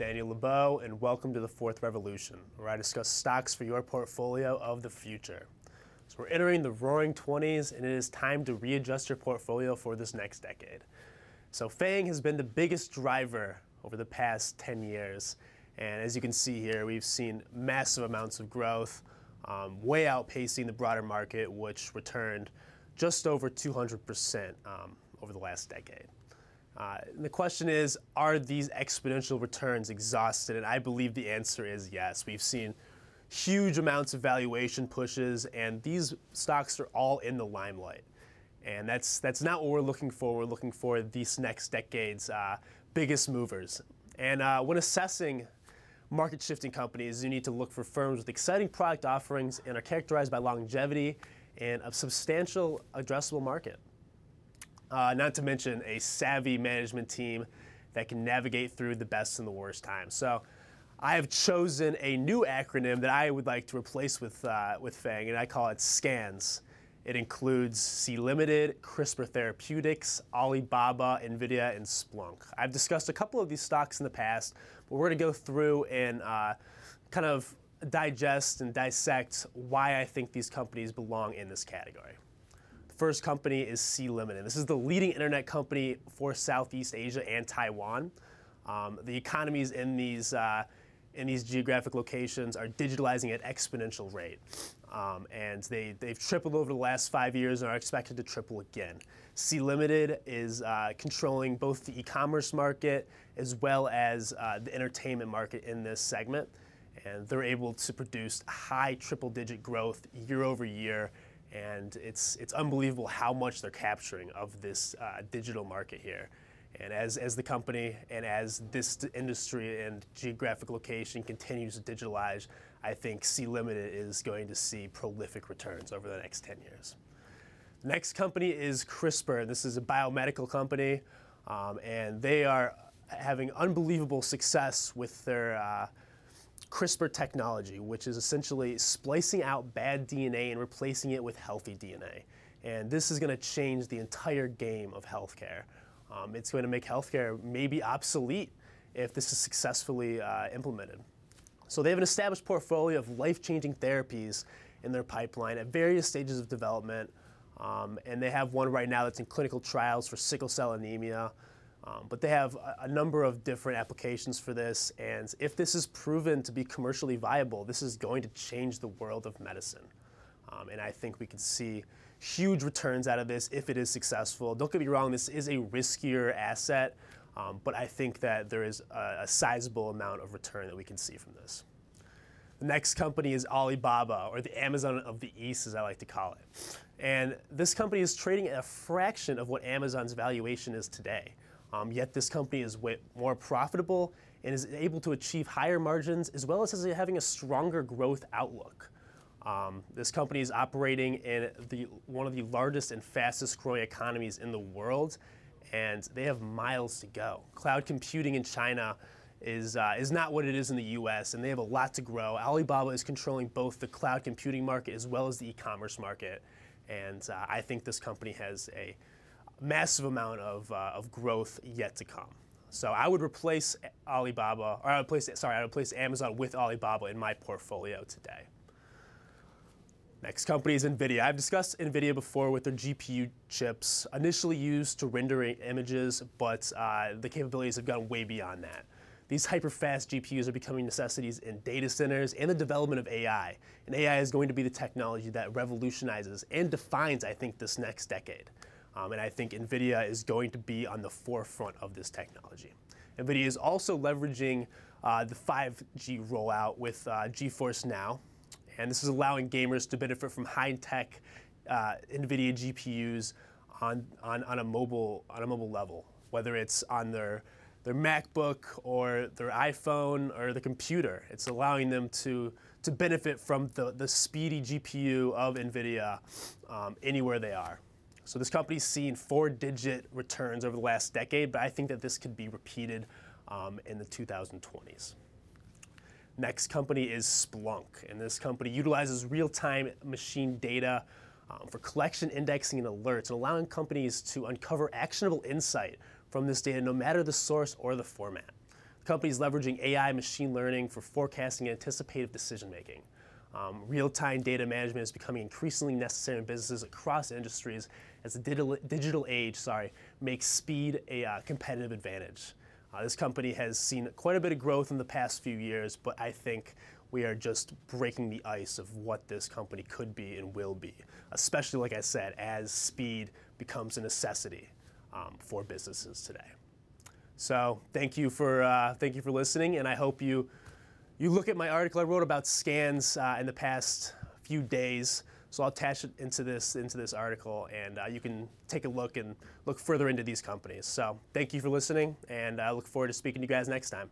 Daniel LeBeau, and welcome to the Fourth Revolution, where I discuss stocks for your portfolio of the future. So we're entering the roaring 20s, and it is time to readjust your portfolio for this next decade. So FAANG has been the biggest driver over the past 10 years, and as you can see here, we've seen massive amounts of growth, way outpacing the broader market, which returned just over 200% over the last decade. And the question is, are these exponential returns exhausted? And I believe the answer is yes. We've seen huge amounts of valuation pushes, and these stocks are all in the limelight. And that's not what we're looking for. We're looking for this next decade's biggest movers. And when assessing market-shifting companies, you need to look for firms with exciting product offerings and are characterized by longevity and a substantial addressable market. Not to mention a savvy management team that can navigate through the best and the worst times. So I have chosen a new acronym that I would like to replace with FAANG, and I call it SCANS. It includes C Limited, CRISPR Therapeutics, Alibaba, NVIDIA, and Splunk. I've discussed a couple of these stocks in the past, but we're going to go through and kind of digest and dissect why I think these companies belong in this category. First company is C Limited. This is the leading internet company for Southeast Asia and Taiwan. The economies in these geographic locations are digitalizing at exponential rate. And they've tripled over the last 5 years and are expected to triple again. C Limited is controlling both the e-commerce market as well as the entertainment market in this segment. And they're able to produce high triple-digit growth year over year. And it's unbelievable how much they're capturing of this digital market here. And as the company and as this industry and geographic location continues to digitalize, I think C Limited is going to see prolific returns over the next 10 years. The next company is CRISPR. This is a biomedical company, and they are having unbelievable success with their CRISPR technology, which is essentially splicing out bad DNA and replacing it with healthy DNA. And this is going to change the entire game of healthcare. It's going to make healthcare maybe obsolete if this is successfully implemented. So they have an established portfolio of life-changing therapies in their pipeline at various stages of development. And they have one right now that's in clinical trials for sickle cell anemia. But they have a number of different applications for this, and if this is proven to be commercially viable, this is going to change the world of medicine. And I think we could see huge returns out of this if it is successful. Don't get me wrong, this is a riskier asset, but I think that there is a sizable amount of return that we can see from this. The next company is Alibaba, or the Amazon of the East, as I like to call it. And this company is trading at a fraction of what Amazon's valuation is today. Yet this company is way more profitable and is able to achieve higher margins as well as having a stronger growth outlook. This company is operating in one of the largest and fastest growing economies in the world, and they have miles to go. Cloud computing in China is not what it is in the US, and they have a lot to grow. Alibaba is controlling both the cloud computing market as well as the e-commerce market, and I think this company has a massive amount of growth yet to come. So I would replace Alibaba, or I would replace Amazon with Alibaba in my portfolio today. Next company is NVIDIA. I've discussed NVIDIA before with their GPU chips, initially used to render images, but the capabilities have gone way beyond that. These hyper-fast GPUs are becoming necessities in data centers and the development of AI. And AI is going to be the technology that revolutionizes and defines, I think, this next decade. And I think NVIDIA is going to be on the forefront of this technology. NVIDIA is also leveraging the 5G rollout with GeForce Now. And this is allowing gamers to benefit from high-tech NVIDIA GPUs on a mobile level, whether it's on their MacBook or their iPhone or the computer. It's allowing them to benefit from the speedy GPU of NVIDIA anywhere they are. So this company's seen 4-digit returns over the last decade, but I think that this could be repeated in the 2020s. Next company is Splunk, and this company utilizes real-time machine data for collection, indexing, and alerts, and allowing companies to uncover actionable insight from this data no matter the source or the format. The Companies leveraging AI machine learning for forecasting and anticipative decision making. Real-time data management is becoming increasingly necessary in businesses across industries as the digital age makes speed a competitive advantage. This company has seen quite a bit of growth in the past few years, but I think we are just breaking the ice of what this company could be and will be, especially, like I said, as speed becomes a necessity for businesses today. So thank you for listening, and I hope you look at my article I wrote about scans in the past few days. So I'll attach it into this article, and you can take a look and look further into these companies. So thank you for listening, and I look forward to speaking to you guys next time.